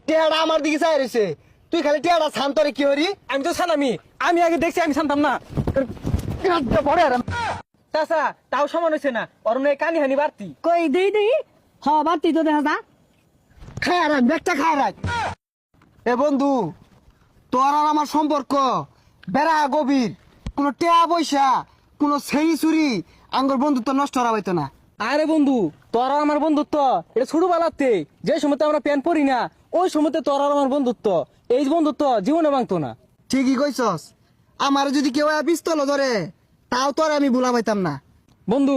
টেহাটা আমার দিকে চাই রয়েছে, তুই খালি টেহাটা শান্তরে কি হরি? আমি তো ছানামি, আমি আগে দেখছি, আমি জানতাম না। পরে আর চাচা তাও সমান হয়েছে না, ওর নয় কানি হানি বাড়তি। কই দেই দেই হ বাতি তো দেখা যা। খায় রাখ, ব্যাগটা খায় রাখ। এ বন্ধু, তোর আর আমার সম্পর্ক বেড়া গভীর, কোনো টেয়া পয়সা, কোনো ছেড়ি চুরি আঙ্গর বন্ধুত্ব নষ্ট হওয়া হইতো না। আরে বন্ধু, তোর আর আমার বন্ধুত্ব এটা ছোটবেলাতে যে সময়তে আমরা প্যান্ট পরি না, ওই সময়তে তোর আর আমার বন্ধুত্ব, এই বন্ধুত্ব জীবনে ভাঙতো না। ঠিকই কইছস, আমার যদি কেউ পিস্তল ধরে তাও তোর আমি ভুলা পাইতাম না। বন্ধু,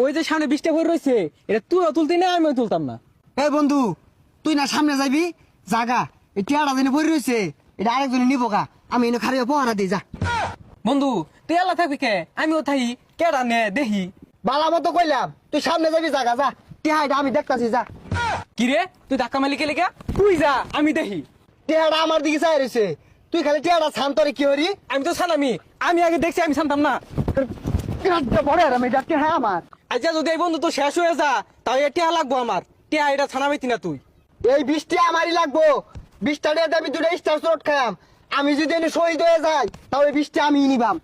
ওই যে সামনে বৃষ্টি পড়ে রয়েছে, এটা তুইও তুলতি না, আমিও তুলতাম না। এই বন্ধু, তুই না সামনে যাবি, জাগা এই টেয়াটা যেন পড়ে রয়েছে, এটা আরেকজনে নিবো গা, আমি এনে খারিয়ে পহারা দিই যা। বন্ধু তুই আল্লাহ থাকবি কে, আমিও থাই কেডা নে দেখি। বালা মতো কইলাম, তুই সামনে যাবি, জাগা যা, টেহাটা আমি দেখতাছি যা। কিরে তুই ধাক্কা মালিকে লেগে তুই যা, আমি দেখি। টেহাটা আমার দিকে চাই রয়েছে, তুই খালি টেহাটা শান্তরে কি হরি? আমি তো ছানামি, আমি আগে দেখছি, আমি জানতাম না। পরে আর আমি ডাক্তার, হ্যাঁ আমার আচ্ছা যদি এই বন্ধু তো শেষ হয়ে যা, তাও এ টিয়া লাগবো আমার, টিয়া এটা ছানামিতি না তুই। এই বৃষ্টি আমারই লাগবো, 20টা টাকা আমি 2টা স্টার শট খাম, আমি যদি এনে শহীদ হয়ে যাই তাহলে বৃষ্টি আমি নিবাম।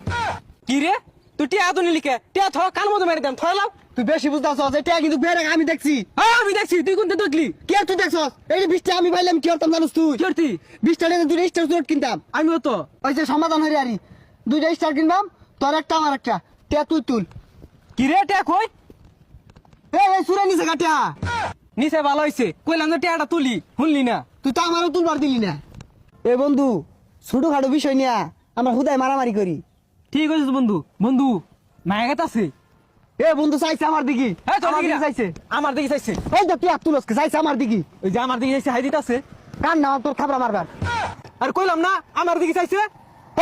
কিরে তুই টিয়া তো নিলিকে, টিয়া থ কান মতো মেরে দেন, থলাম। তুই বেশি বুঝতেছ, এটা কিন্তু বেড়ে আমি দেখছি। আমি দেখছি, তুই কোনটা দেখলি? কে তুই দেখছস? এই যে বৃষ্টি আমি পাইলাম কি করতাম জানোস তুই? কি করতি? 20টা টাকা 2টা স্টার শট কিনতাম। আমিও তো। ওই যে সমাধান হয়ে আরি 2টা স্টার কিনবাম, তোর একটা আমার একটা, টিয়া তুই তুল। কিরে টিয়া কই? এই সুরে নিছে কাটিয়া, নিচে ভালো হয়েছে, কইলাম যে টিয়াটা তুলি, শুনলি না। তুই তো আমারও তুলবার দিলি না। এ বন্ধু, ছোটখাটো বিষয় নিয়ে আমরা হুদায় মারামারি করি। ঠিক আছে বন্ধু, বন্ধু নায়ক আছে। এ বন্ধু চাইছে আমার দিকে, এই তোর আমার দিকে দিকে না। চাইছে। আমার দিকে চাইছে। এই তো টিয়া তুলসকে চাইছে আমার দিকে। ওই যে আমার দিকে চাইছে, হাইদিত আছে। কান না তোর খাবরা মারবার। আর কইলাম না আমার দিকে চাইছে।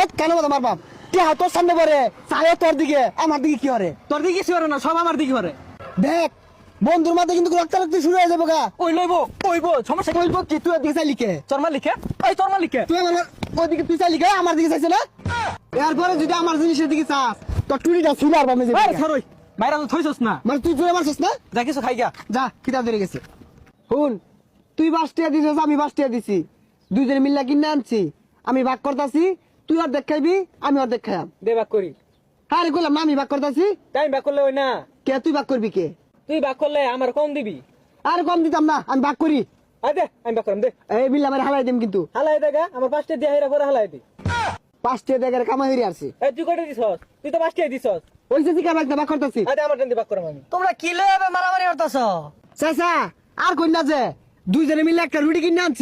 এই কেন মতো মারবাম? টিয়া তোর সামনে পরে চাইও তোর দিকে, আমার দিকে কি হরে? তোর দিকে কিছু করে না, সব আমার দিকে করে। দেখ বন্ধুর মাঝে কিন্তু রক্তারক্তি শুরু হয়ে যাবো গা। ওই লইব ওইব, সমস্যা কি? বলবো কি তুই ওর দিকে চাইলি কে? চরমা লিখে, ওই চরমা লিখে। তুই আমার ওইদিকে তুই চাইলি কে? আমার দিকে চাইছে না? এরপরে যদি আমার জিনিসের দিকে চাস তোর টুরিটা ছিল আর বামে আরে যাবে। ছাড়ই, মাইরা তো থইছস না। মানে তুই জোরে মারছিস না? যা কিছু খাই গা। যা কিতাব ধরে গেছে। শুন, তুই 5 টাকা দিছিস, আমি 5 টাকা দিছি, দুইজনে মিল্লা কিনে আনছি, আমি ভাগ করতাছি, তুই অর্ধেক খাইবি, আমি অর্ধেক খাইম। দে বাক করি। হ্যাঁ রে কইলাম না আমি ভাগ করতাছি। তাই বাক করলে ওই না, কে তুই ভাগ করবি কে? তুই বাক করলে আমার কম দিবি। আর কম দিতাম না, আমি ভাগ করি। আয় দে, আমি বাক করাম দে। এই বিল্লা আমার হালাই দিম কিন্তু। হালাই দেখা আমার 5টা দিয়ে হাইরা করে হালাই দি। 5 টাকা দেখার কামাই হইরে আসছে। এই তুই কয়টা দিছস? তুই তো 5টাই দিছস। ওই যে কি ভাগ করতাছি। আয় দে, আমার টান দি বাক করাম আমি। তোমরা কি লয়ে মারামারি করতেছ? চাচা আর কই না যে দুইজনে মিলে একটা রুটি কিনে আনছি।